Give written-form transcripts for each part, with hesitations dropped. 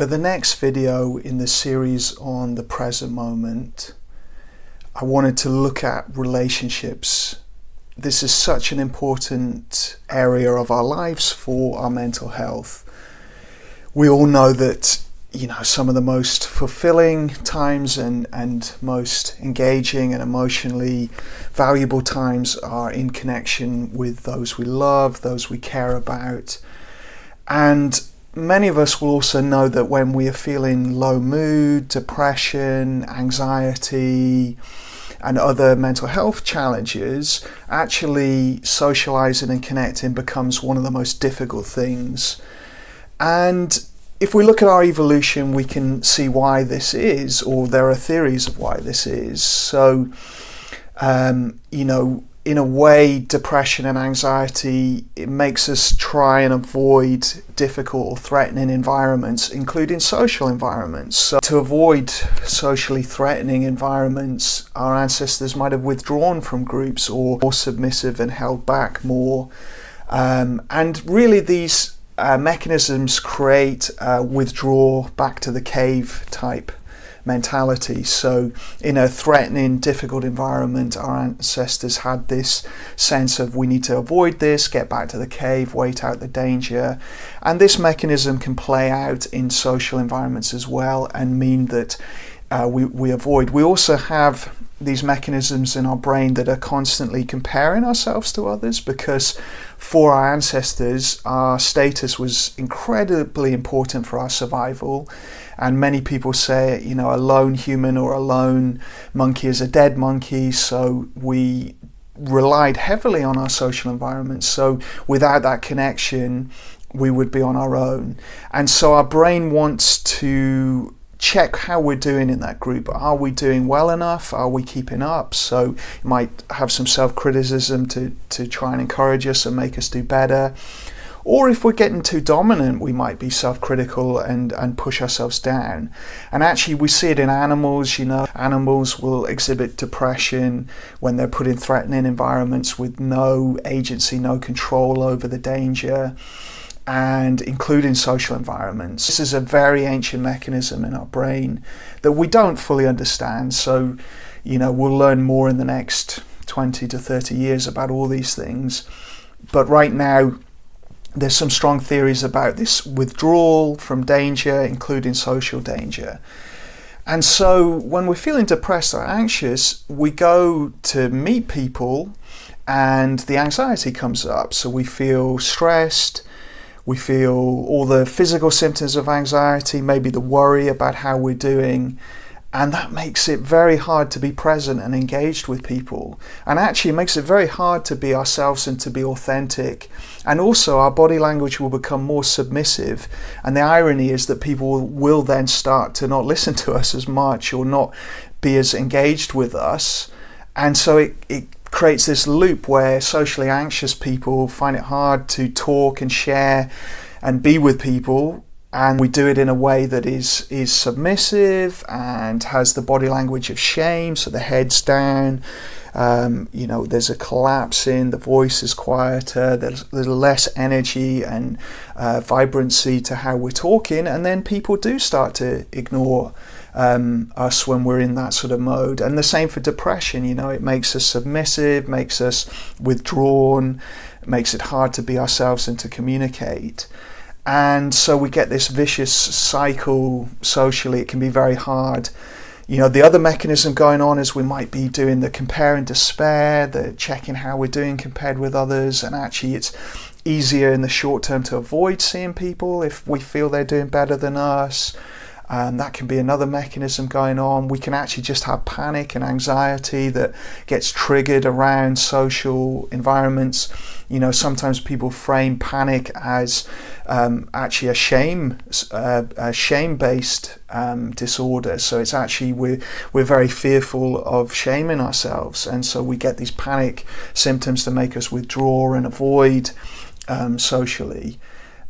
For the next video in the series on the present moment, I wanted to look at relationships. This is such an important area of our lives for our mental health. We all know that, some of the most fulfilling times and most engaging and emotionally valuable times are in connection with those we love, those we care about. And many of us will also know that when we are feeling low mood, depression, anxiety, and other mental health challenges, actually socializing and connecting becomes one of the most difficult things. And if we look at our evolution, we can see why this is, or there are theories of why this is. So, in a way, depression and anxiety, it makes us try and avoid difficult or threatening environments, including social environments. So to avoid socially threatening environments, our ancestors might have withdrawn from groups or more submissive and held back more. And really these mechanisms create withdraw back to the cave type mentality. So in a threatening, difficult environment, our ancestors had this sense of we need to avoid this, get back to the cave, wait out the danger. And this mechanism can play out in social environments as well and mean that we avoid. We also have these mechanisms in our brain that are constantly comparing ourselves to others, because for our ancestors, our status was incredibly important for our survival. And many people say, a lone human or a lone monkey is a dead monkey. So we relied heavily on our social environment. So without that connection, we would be on our own. And so our brain wants to check how we're doing in that group. Are we doing well enough? Are we keeping up? So it might have some self-criticism to try and encourage us and make us do better. Or if we're getting too dominant, we might be self-critical and push ourselves down. And actually we see it in animals. Animals will exhibit depression when they're put in threatening environments with no agency, no control over the danger, and including social environments. This is a very ancient mechanism in our brain that we don't fully understand. So, we'll learn more in the next 20 to 30 years about all these things. But right now, there's some strong theories about this withdrawal from danger, including social danger. And so when we're feeling depressed or anxious, we go to meet people and the anxiety comes up. So we feel stressed, we feel all the physical symptoms of anxiety, maybe the worry about how we're doing. And that makes it very hard to be present and engaged with people. And actually it makes it very hard to be ourselves and to be authentic. And also our body language will become more submissive. And the irony is that people will then start to not listen to us as much or not be as engaged with us. And so it creates this loop where socially anxious people find it hard to talk and share and be with people. And we do it in a way that is submissive and has the body language of shame. So the head's down, there's a collapsing, the voice is quieter, there's less energy and vibrancy to how we're talking. And then people do start to ignore us when we're in that sort of mode. And the same for depression. It makes us submissive, makes us withdrawn, makes it hard to be ourselves and to communicate. And so we get this vicious cycle socially. It can be very hard. The other mechanism going on is we might be doing the compare and despair, the checking how we're doing compared with others. And actually it's easier in the short term to avoid seeing people if we feel they're doing better than us. That can be another mechanism going on. We can actually just have panic and anxiety that gets triggered around social environments. Sometimes people frame panic as actually a shame-based disorder. So it's actually we're very fearful of shaming ourselves, and so we get these panic symptoms to make us withdraw and avoid socially.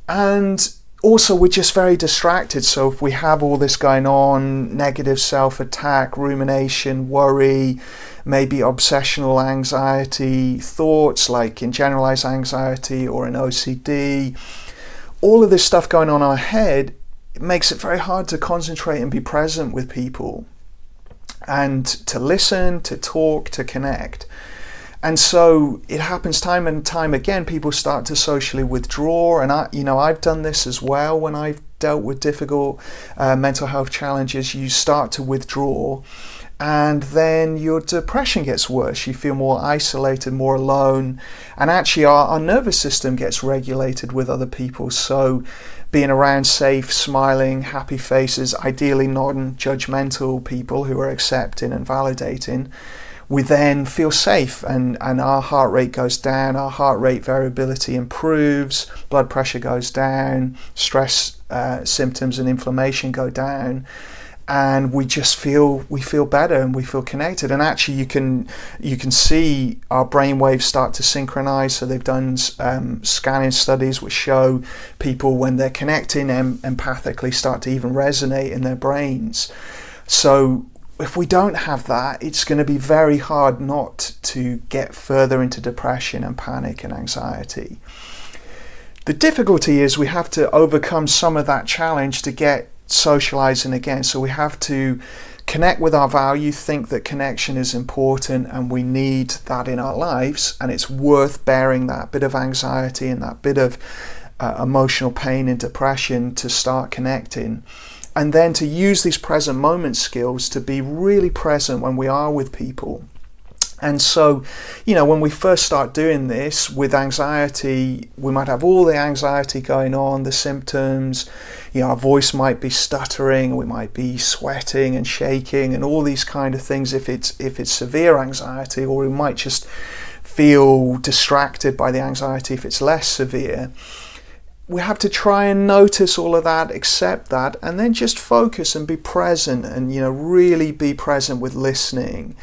And also, we're just very distracted. So if we have all this going on, negative self-attack, rumination, worry, maybe obsessional anxiety, thoughts like in generalized anxiety or in OCD, all of this stuff going on in our head, it makes it very hard to concentrate and be present with people and to listen, to talk, to connect. And so it happens time and time again. People start to socially withdraw, and I've done this as well when I've dealt with difficult mental health challenges. You start to withdraw, and then your depression gets worse. You feel more isolated, more alone, and actually our nervous system gets regulated with other people. So being around safe, smiling, happy faces, ideally non-judgmental people who are accepting and validating, we then feel safe, and our heart rate goes down, our heart rate variability improves, blood pressure goes down, stress symptoms and inflammation go down, and we feel better and we feel connected. And actually you can see our brain waves start to synchronize. So they've done scanning studies which show people, when they're connecting empathically, start to even resonate in their brains. So if we don't have that, it's going to be very hard not to get further into depression and panic and anxiety. The difficulty is we have to overcome some of that challenge to get socializing again. So we have to connect with our value, think that connection is important and we need that in our lives, and it's worth bearing that bit of anxiety and that bit of emotional pain and depression to start connecting. And then to use these present moment skills to be really present when we are with people. And so, when we first start doing this with anxiety, we might have all the anxiety going on, the symptoms, our voice might be stuttering, we might be sweating and shaking and all these kind of things if it's severe anxiety, or we might just feel distracted by the anxiety if it's less severe. We have to try and notice all of that, accept that, and then just focus and be present and, really be present with listening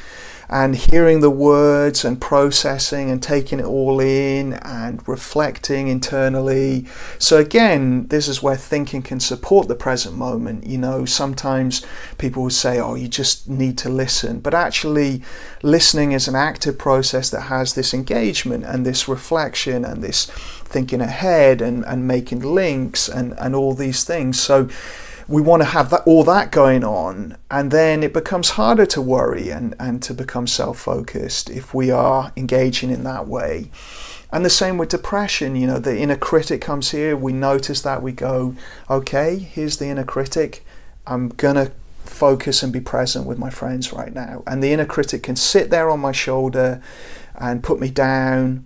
and hearing the words and processing and taking it all in and reflecting internally. So again, this is where thinking can support the present moment. Sometimes people will say, oh, you just need to listen. But actually, listening is an active process that has this engagement and this reflection and this thinking ahead and making links and all these things. So we want to have all that going on, and then it becomes harder to worry and to become self-focused if we are engaging in that way. And the same with depression. The inner critic comes here, we notice that, we go, okay, here's the inner critic, I'm gonna focus and be present with my friends right now. And the inner critic can sit there on my shoulder and put me down,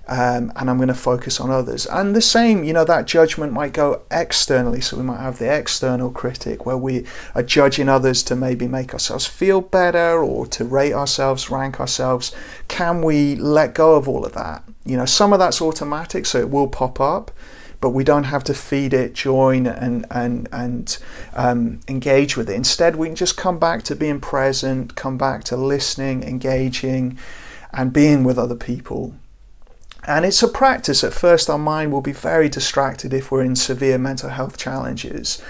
and I'm going to focus on others. And the same, that judgment might go externally. So we might have the external critic where we are judging others to maybe make ourselves feel better or to rate ourselves, rank ourselves. Can we let go of all of that? Some of that's automatic, so it will pop up, but we don't have to feed it, join and engage with it. Instead, we can just come back to being present, come back to listening, engaging, and being with other people. And it's a practice. At first, our mind will be very distracted if we're in severe mental health challenges.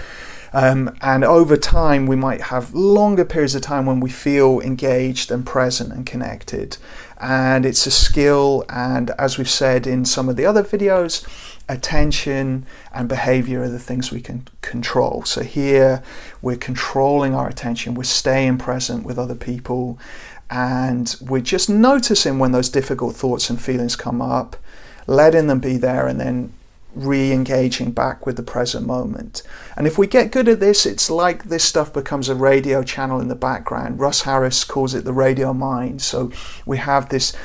And over time, we might have longer periods of time when we feel engaged and present and connected. And it's a skill. And as we've said in some of the other videos, attention and behavior are the things we can control. So here, we're controlling our attention. We're staying present with other people. And we're just noticing when those difficult thoughts and feelings come up, letting them be there, and then re-engaging back with the present moment. And if we get good at this, it's like this stuff becomes a radio channel in the background. Russ Harris calls it the radio mind. So we have this,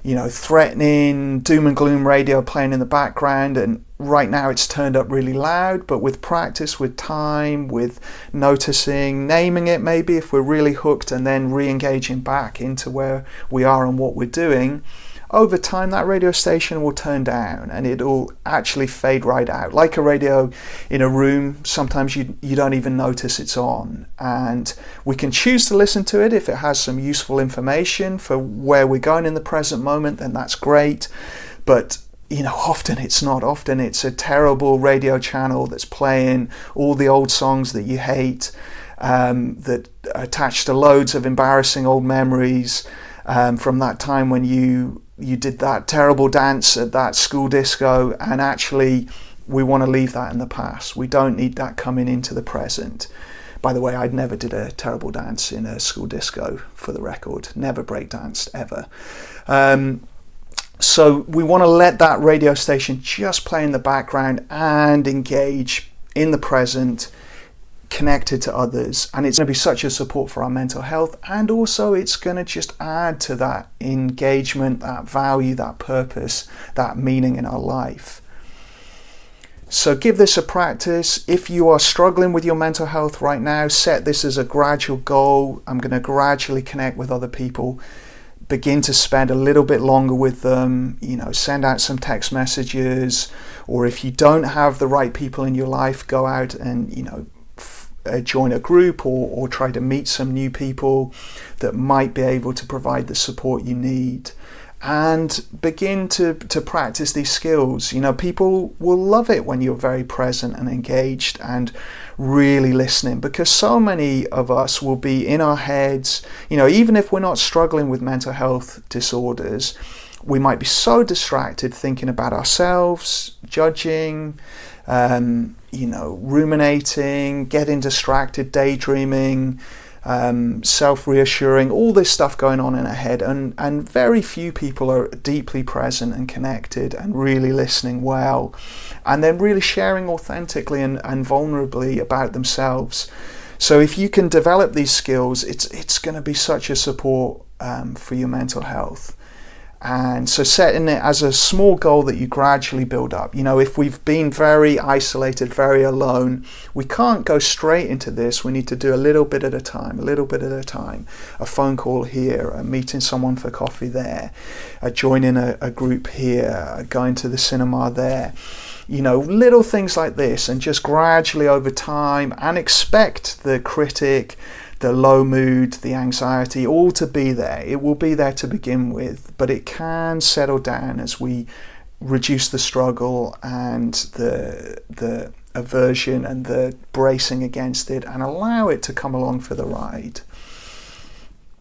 threatening doom and gloom radio playing in the background, and right now it's turned up really loud, but with practice, with time, with noticing, naming it maybe if we're really hooked, and then re-engaging back into where we are and what we're doing, over time that radio station will turn down and it'll actually fade right out. Like a radio in a room, sometimes you don't even notice it's on. And we can choose to listen to it if it has some useful information for where we're going in the present moment, then that's great. But often it's not. Often it's a terrible radio channel that's playing all the old songs that you hate, that are attached to loads of embarrassing old memories from that time when you did that terrible dance at that school disco, and actually we want to leave that in the past. We don't need that coming into the present. By the way, I never did a terrible dance in a school disco, for the record. Never break danced, ever. So we want to let that radio station just play in the background and engage in the present, connected to others. And it's going to be such a support for our mental health. And also it's going to just add to that engagement, that value, that purpose, that meaning in our life. So give this a practice. If you are struggling with your mental health right now, set this as a gradual goal. I'm going to gradually connect with other people. Begin to spend a little bit longer with them, send out some text messages, or if you don't have the right people in your life, go out and, join a group or try to meet some new people that might be able to provide the support you need. And begin to practice these skills. People will love it when you're very present and engaged and really listening, because so many of us will be in our heads. Even if we're not struggling with mental health disorders, we might be so distracted thinking about ourselves, judging, ruminating, getting distracted, daydreaming, self-reassuring, all this stuff going on in our head, and very few people are deeply present and connected and really listening well, and then really sharing authentically and vulnerably about themselves. So if you can develop these skills, it's going to be such a support for your mental health. And so setting it as a small goal that you gradually build up. If we've been very isolated, very alone, we can't go straight into this. We need to do a little bit at a time, A phone call here, meeting someone for coffee there, joining a group here, going to the cinema there. Little things like this, and just gradually over time, and expect the critic, the low mood, the anxiety, all to be there. It will be there to begin with, but it can settle down as we reduce the struggle and the aversion and the bracing against it, and allow it to come along for the ride.